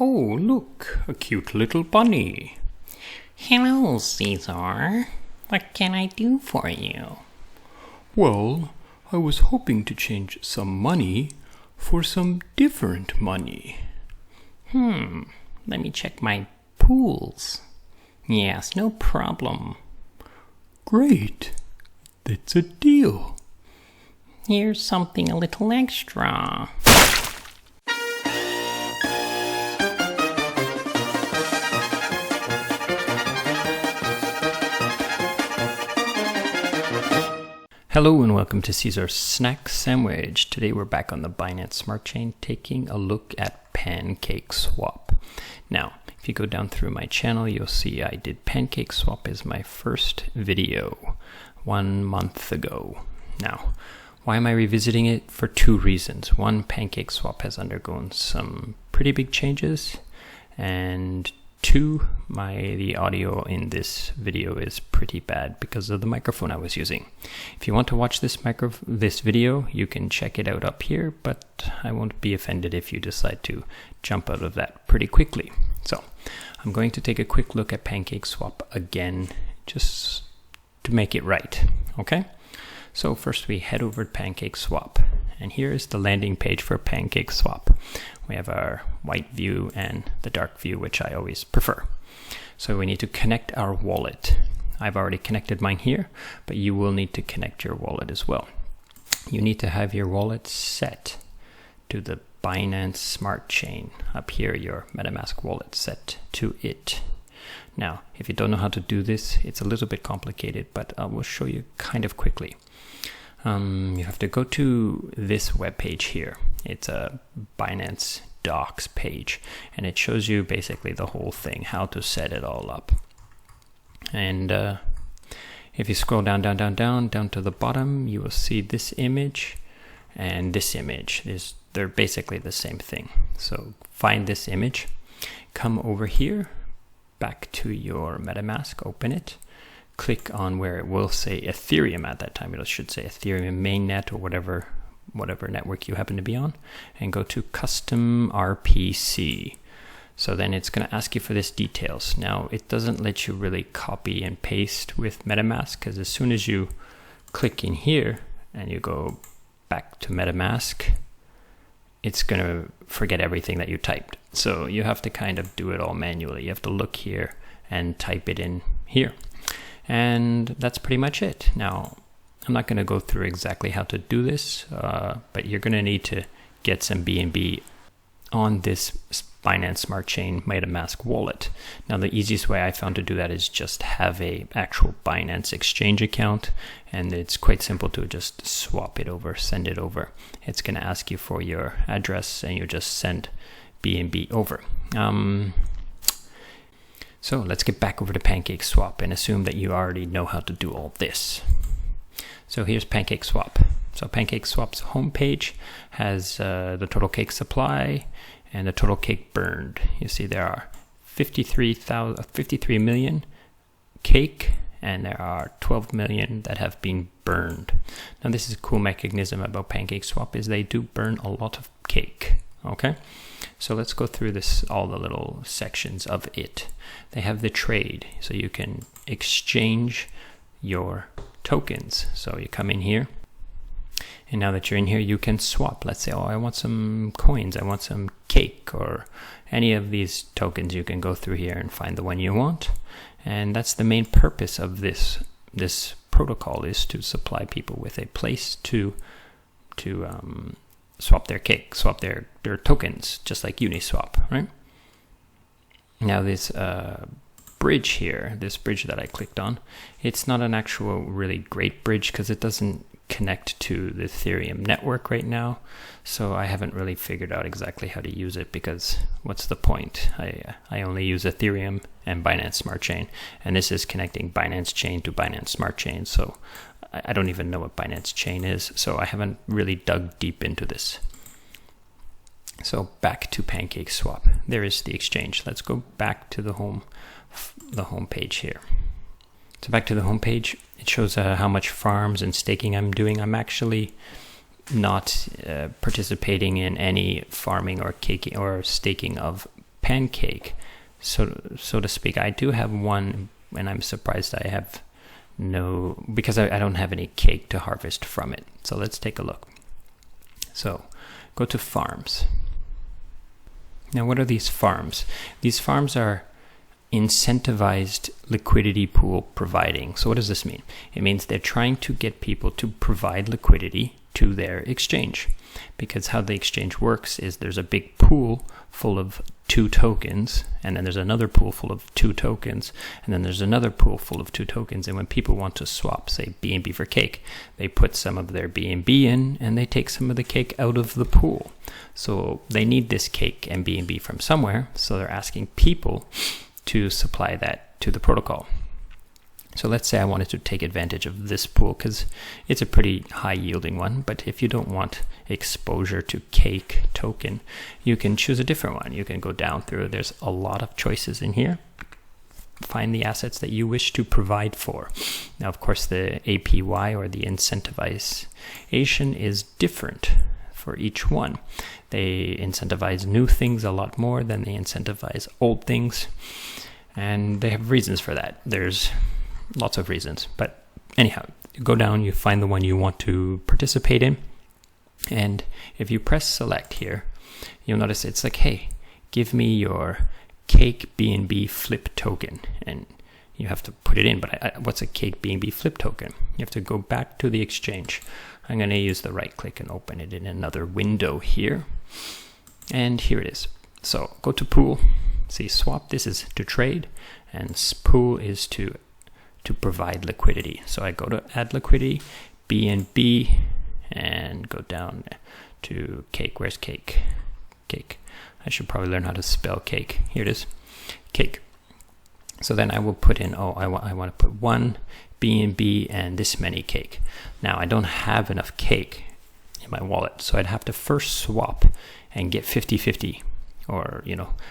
Oh, look, a cute little bunny. Hello, Caesar. What can I do for you? Well, I was hoping to change some money for some different money. Let me check my pools. Yes, no problem. Great. That's a deal. Here's something a little extra. Hello and welcome to Caesar's Snack Sandwich. Today we're back on the Binance Smart Chain taking a look at PancakeSwap. Now, if you go down through my channel, you'll see I did PancakeSwap as my first video 1 month ago. Now, why am I revisiting it? For two reasons. One, PancakeSwap has undergone some pretty big changes, and two, the audio in this video is pretty bad because of the microphone I was using. If you want to watch this video, you can check it out up here, but I won't be offended if you decide to jump out of that pretty quickly. So I'm going to take a quick look at PancakeSwap again, just to make it right, okay? So first we head over to PancakeSwap, and here is the landing page for PancakeSwap. We have our white view and the dark view, which I always prefer. So we need to connect our wallet. I've already connected mine here, but you will need to connect your wallet as well. You need to have your wallet set to the Binance Smart Chain. Up here, your MetaMask wallet set to it. Now, if you don't know how to do this, it's a little bit complicated, but I will show you kind of quickly. You have to go to this web page here. It's a Binance Docs page, and it shows you basically the whole thing, how to set it all up. And if you scroll down to the bottom, you will see this image and this image. They're basically the same thing. So find this image, come over here, back to your MetaMask, open it. Click on where it will say Ethereum at that time. It should say Ethereum Mainnet or whatever network you happen to be on, and go to Custom RPC. So then it's going to ask you for this details. Now, it doesn't let you really copy and paste with MetaMask, because as soon as you click in here and you go back to MetaMask, it's going to forget everything that you typed. So you have to kind of do it all manually. You have to look here and type it in here. And that's pretty much it. Now, I'm not going to go through exactly how to do this, but you're going to need to get some BNB on this Binance Smart Chain MetaMask wallet. Now, the easiest way I found to do that is just have a actual Binance exchange account, and it's quite simple to just swap it over, send it over. It's going to ask you for your address, and you just send BNB over. So let's get back over to PancakeSwap and assume that you already know how to do all this. So here's PancakeSwap. So PancakeSwap's homepage has the total cake supply and the total cake burned. You see there are 53 million cake, and there are 12 million that have been burned. Now this is a cool mechanism about PancakeSwap, is they do burn a lot of cake. Okay, so let's go through all the little sections of it. They have the trade, so you can exchange your tokens. So you come in here, and now that you're in here, you can swap. Let's say, oh, I want some coins, I want some cake, or any of these tokens. You can go through here and find the one you want. And that's the main purpose of this protocol, is to supply people with a place to swap their cake, swap their tokens, just like Uniswap, right? Now this bridge here, this bridge that I clicked on, it's not an actual really great bridge because it doesn't connect to the Ethereum network right now. So I haven't really figured out exactly how to use it, because what's the point? I only use Ethereum and Binance Smart Chain, and this is connecting Binance Chain to Binance Smart Chain. So I don't even know what Binance Chain is, so I haven't really dug deep into this. So back to PancakeSwap. There is the exchange. Let's go back to the home page here. So back to the home page, it shows how much farms and staking I'm doing. I'm actually not participating in any farming or staking of pancake, so to speak. I do have one, and I'm surprised I have no, because I don't have any cake to harvest from it. So let's take a look. So go to farms. Now, what are these farms? These farms are incentivized liquidity pool providing. So what does this mean? It means they're trying to get people to provide liquidity to their exchange, because how the exchange works is there's a big pool full of 2 tokens, and then there's another pool full of 2 tokens, and then there's another pool full of 2 tokens. And when people want to swap, say BNB for cake, they put some of their BNB in and they take some of the cake out of the pool. So they need this cake and BNB from somewhere, so they're asking people to supply that to the protocol. So let's say I wanted to take advantage of this pool because it's a pretty high yielding one. But if you don't want exposure to cake token, you can choose a different one. You can go down through. There's a lot of choices in here. Find the assets that you wish to provide for. Now, of course, the APY, or the incentivization, is different for each one. They incentivize new things a lot more than they incentivize old things. And they have reasons for that. There's lots of reasons, but anyhow, you go down, you find the one you want to participate in, and if you press select here, you'll notice it's like, hey, give me your cake BNB flip token, and you have to put it in. But what's a cake BNB flip token? You have to go back to the exchange. I'm going to use the right click and open it in another window here, and here it is. So go to pool, see swap, this is to trade, and pool is to provide liquidity. So I go to add liquidity, BNB, and go down to cake. Where's cake? Cake. I should probably learn how to spell cake. Here it is, cake. So then I will put in, I want to put 1 BNB and this many cake. Now I don't have enough cake in my wallet, so I'd have to first swap and get 50-50. Or,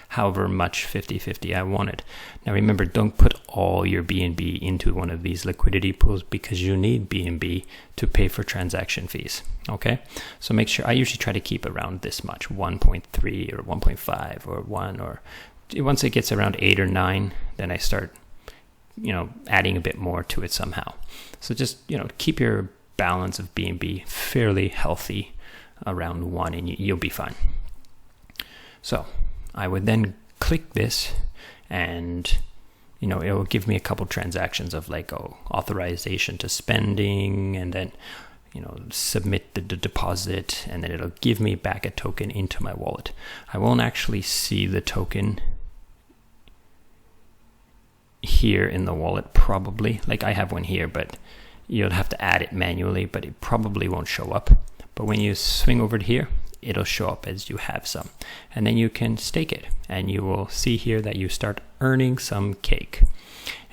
however much 50-50 I wanted. Now remember, don't put all your BNB into one of these liquidity pools, because you need BNB to pay for transaction fees. Okay, so make sure, I usually try to keep around this much, 1.3 or 1.5 or 1, or once it gets around 8 or 9, then I start, adding a bit more to it somehow. So just, keep your balance of BNB fairly healthy around 1, and you'll be fine. So I would then click this, and it will give me a couple transactions of like authorization to spending, and then submit the deposit, and then it'll give me back a token into my wallet. I won't actually see the token here in the wallet, probably. Like I have one here, but you'll have to add it manually, but it probably won't show up. But when you swing over to here, it'll show up as you have some, and then you can stake it, and you will see here that you start earning some cake.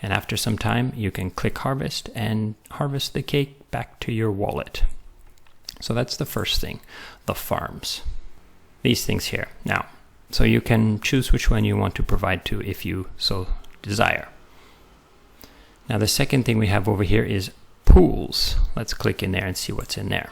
And after some time, you can click harvest and harvest the cake back to your wallet. So that's the first thing, the farms, these things here. Now, so you can choose which one you want to provide to if you so desire. Now the second thing we have over here is pools. Let's click in there and see what's in there.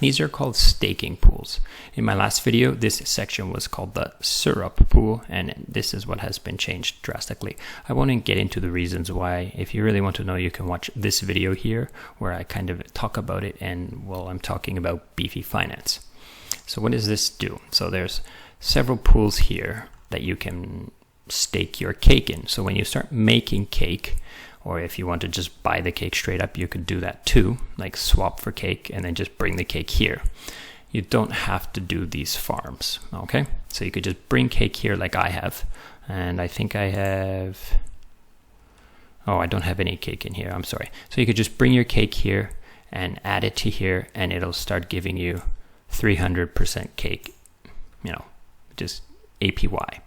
These are called staking pools. In my last video, this section was called the syrup pool, and this is what has been changed drastically. I won't get into the reasons why. If you really want to know, you can watch this video here where I kind of talk about it, and I'm talking about Beefy Finance. So what does this do? So there's several pools here that you can stake your cake in. So when you start making cake, or if you want to just buy the cake straight up, you could do that too, like swap for cake and then just bring the cake here. You don't have to do these farms, okay? So you could just bring cake here like I have, and I think I have, I don't have any cake in here, I'm sorry. So you could just bring your cake here and add it to here, and it'll start giving you 300% cake, just APY.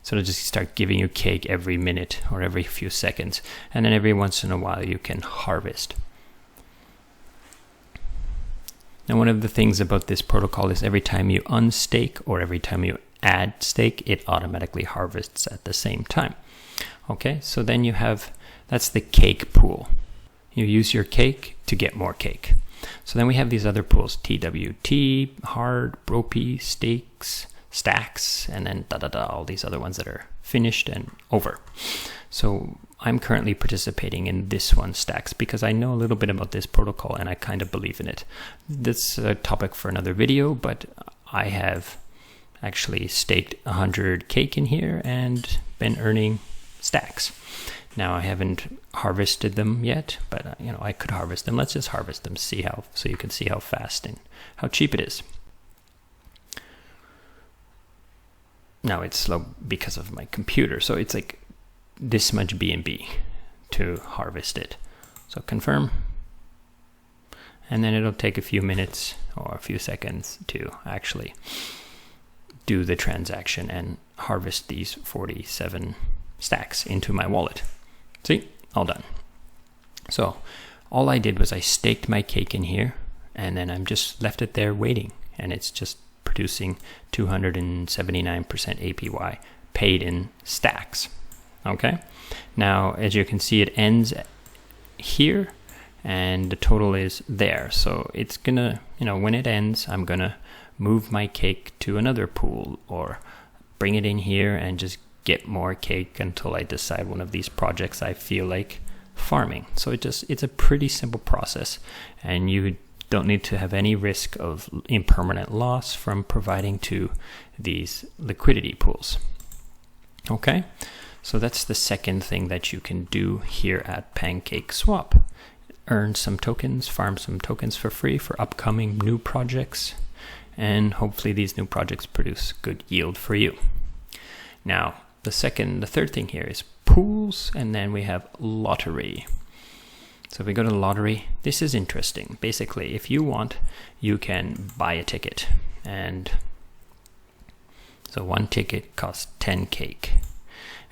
So it'll just start giving you cake every minute or every few seconds. And then every once in a while you can harvest. Now one of the things about this protocol is every time you unstake or every time you add stake, it automatically harvests at the same time. Okay, so then you have, that's the cake pool. You use your cake to get more cake. So then we have these other pools, TWT, hard, Bropy, stakes, stacks, and then all these other ones that are finished and over. So I'm currently participating in this one, stacks, because I know a little bit about this protocol and I kind of believe in it. That's a topic for another video, but I have actually staked 100 cake in here and been earning stacks. Now I haven't harvested them yet, but you know, I could harvest them. Let's just harvest them, see how, so you can see how fast and how cheap it is. Now it's slow because of my computer, so it's like this much BNB to harvest it. So confirm, and then it'll take a few minutes or a few seconds to actually do the transaction and harvest these 47 stacks into my wallet. See, all done. So all I did was I staked my cake in here, and then I'm just left it there waiting, and it's just producing 279% APY paid in stacks. Okay, now as you can see, it ends here and the total is there. So it's gonna, you know, when it ends, I'm gonna move my cake to another pool or bring it in here and just get more cake until I decide one of these projects I feel like farming. So it's a pretty simple process, and you don't need to have any risk of impermanent loss from providing to these liquidity pools. Okay, so that's the second thing that you can do here at PancakeSwap. Earn some tokens, farm some tokens for free for upcoming new projects, and hopefully these new projects produce good yield for you. Now, the third thing here is pools, and then we have lottery. So if we go to lottery, this is interesting. Basically, if you want, you can buy a ticket, and so one ticket costs 10 cake,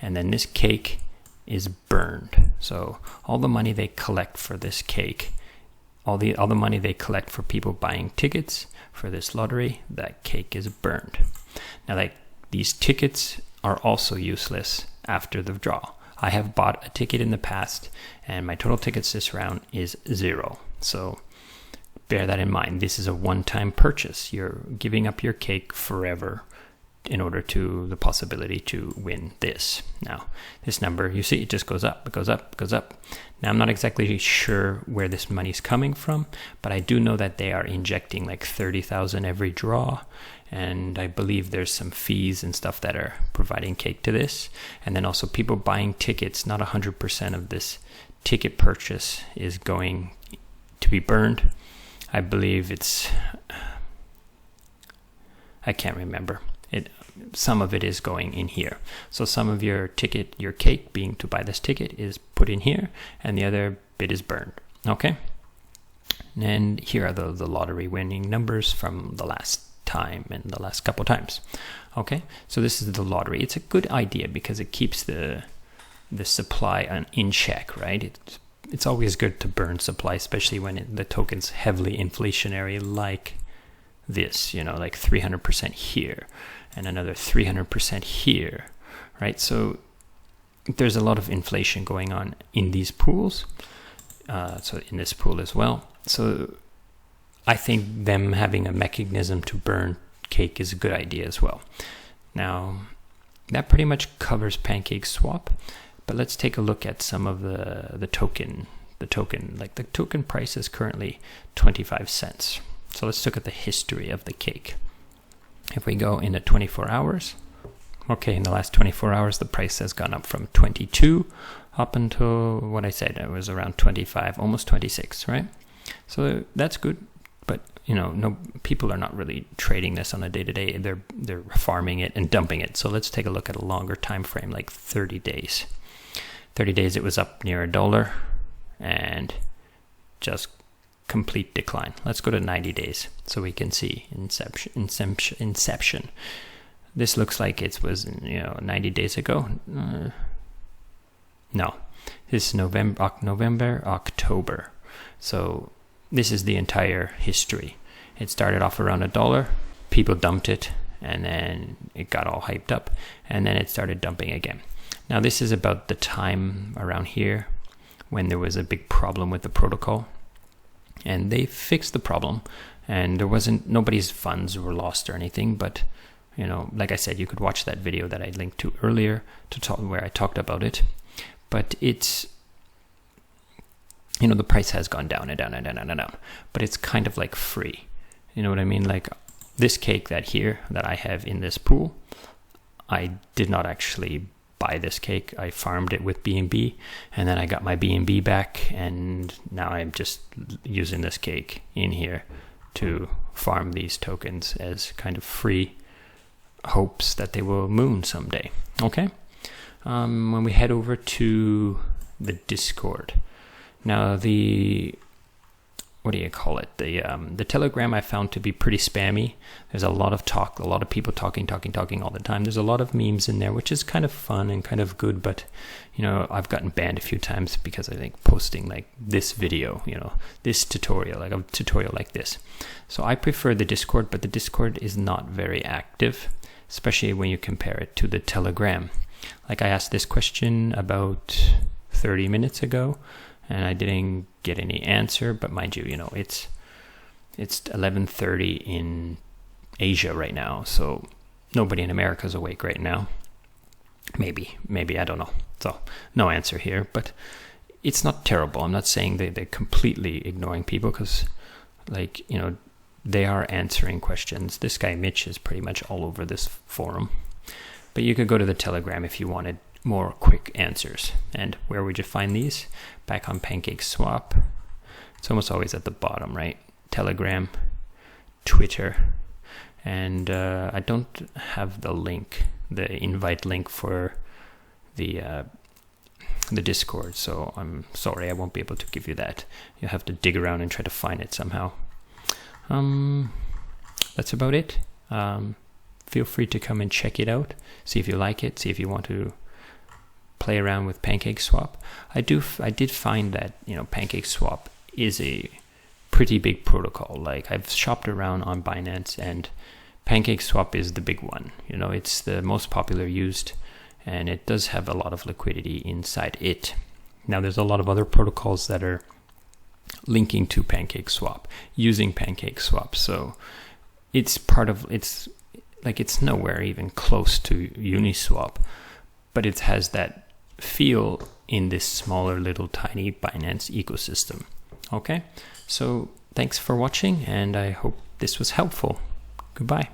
and then this cake is burned. So all the money they collect for this cake, all the money they collect for people buying tickets for this lottery, that cake is burned. Now, like, these tickets are also useless after the draw. I have bought a ticket in the past, and my total tickets this round is 0. So bear that in mind. This is a one-time purchase. You're giving up your cake forever in order to the possibility to win this. Now, this number, you see, it just goes up, it goes up, it goes up. Now, I'm not exactly sure where this money's coming from, but I do know that they are injecting like 30,000 every draw, and I believe there's some fees and stuff that are providing cake to this. And then also people buying tickets, not 100% of this ticket purchase is going to be burned. I believe it's, I can't remember. Some of it is going in here. So some of your ticket, your cake being to buy this ticket, is put in here, and the other bit is burned. Okay. And here are the lottery winning numbers from the last time and the last couple times. Okay. So this is the lottery. It's a good idea because it keeps the supply in check, right? It's always good to burn supply, especially when the token's heavily inflationary, like this, you know, like 300% here and another 300% here, right? So there's a lot of inflation going on in these pools, so in this pool as well. So I think them having a mechanism to burn cake is a good idea as well. Now, that pretty much covers PancakeSwap, but let's take a look at some of the token. Like the token price is currently 25 cents. So let's look at the history of the cake. If we go into 24 hours, okay, in the last 24 hours, the price has gone up from 22 up until what I said, it was around 25, almost 26, right? So that's good, but you know, no people are not really trading this on a day-to-day. They're farming it and dumping it. So let's take a look at a longer time frame, like 30 days. 30 days, it was up near $1 and just complete decline. Let's go to 90 days so we can see inception. This looks like it was, you know, 90 days ago. No, this is November, October. So this is the entire history. It started off around $1. People dumped it, and then it got all hyped up, and then it started dumping again. Now this is about the time around here when there was a big problem with the protocol. And they fixed the problem, and there wasn't, nobody's funds were lost or anything, but you know, like I said, you could watch that video that I linked to earlier to talk, where I talked about it. But it's, you know, the price has gone down and down and down and down, but it's kind of like free. You know what I mean? Like this cake that I have in this pool, I did not actually buy this cake. I farmed it with BNB, and then I got my BNB back, and now I'm just using this cake in here to farm these tokens as kind of free hopes that they will moon someday. Okay. When we head over to the Discord, now what do you call it? The Telegram I found to be pretty spammy. There's a lot of talk, a lot of people talking all the time. There's a lot of memes in there, which is kind of fun and kind of good, but you know, I've gotten banned a few times because I think posting like this video, you know, this tutorial, like a tutorial like this. So I prefer the Discord, but the Discord is not very active, especially when you compare it to the Telegram. Like I asked this question about 30 minutes ago, and I didn't get any answer, but mind you, you know, it's 11:30 in Asia right now, so nobody in America is awake right now. Maybe, I don't know. So no answer here, but it's not terrible. I'm not saying they're completely ignoring people, because, like, you know, they are answering questions. This guy Mitch is pretty much all over this forum, but you could go to the Telegram if you wanted more quick answers. And where would you find these? Back on PancakeSwap. It's almost always at the bottom, right? Telegram, Twitter, and I don't have the link, the invite link for the Discord, so I'm sorry, I won't be able to give you that. You'll have to dig around and try to find it somehow. That's about it. Feel free to come and check it out, see if you like it, see if you want to play around with PancakeSwap. I did find that, you know, PancakeSwap is a pretty big protocol. Like, I've shopped around on Binance, and PancakeSwap is the big one. You know, it's the most popular used, and it does have a lot of liquidity inside it. Now, there's a lot of other protocols that are linking to PancakeSwap, using PancakeSwap. So it's it's nowhere even close to Uniswap, but it has that feel in this smaller little tiny Binance ecosystem. Okay, so thanks for watching, and I hope this was helpful. Goodbye.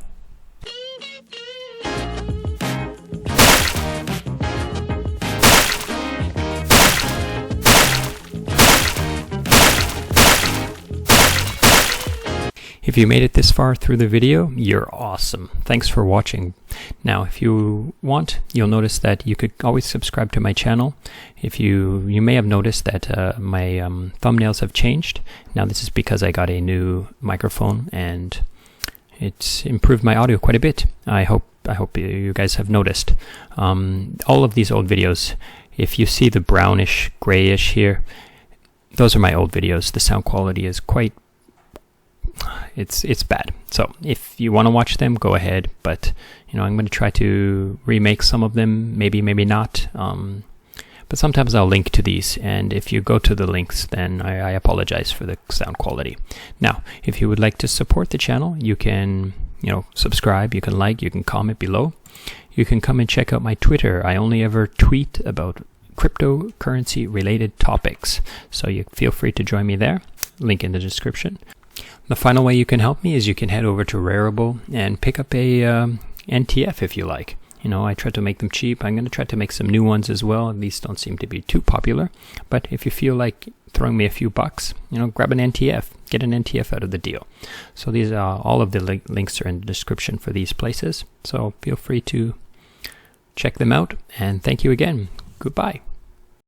If you made it this far through the video, you're awesome. Thanks for watching. Now, if you want, you'll notice that you could always subscribe to my channel. If you may have noticed that my thumbnails have changed. Now, this is because I got a new microphone, and it's improved my audio quite a bit. I hope you guys have noticed. All of these old videos, if you see the brownish, grayish here, those are my old videos. The sound quality is quite it's bad. So if you want to watch them, go ahead, but you know, I'm going to try to remake some of them, maybe not, but sometimes I'll link to these, and if you go to the links, then I apologize for the sound quality. Now, if you would like to support the channel, you can, you know, subscribe, you can like, you can comment below, you can come and check out my Twitter. I only ever tweet about cryptocurrency related topics, so you feel free to join me there. Link in the description. The final way you can help me is you can head over to Rarible and pick up a NTF if you like. You know, I try to make them cheap. I'm going to try to make some new ones as well. These don't seem to be too popular. But if you feel like throwing me a few bucks, you know, grab an NTF. Get an NTF out of the deal. So these are all of the links are in the description for these places. So feel free to check them out. And thank you again. Goodbye.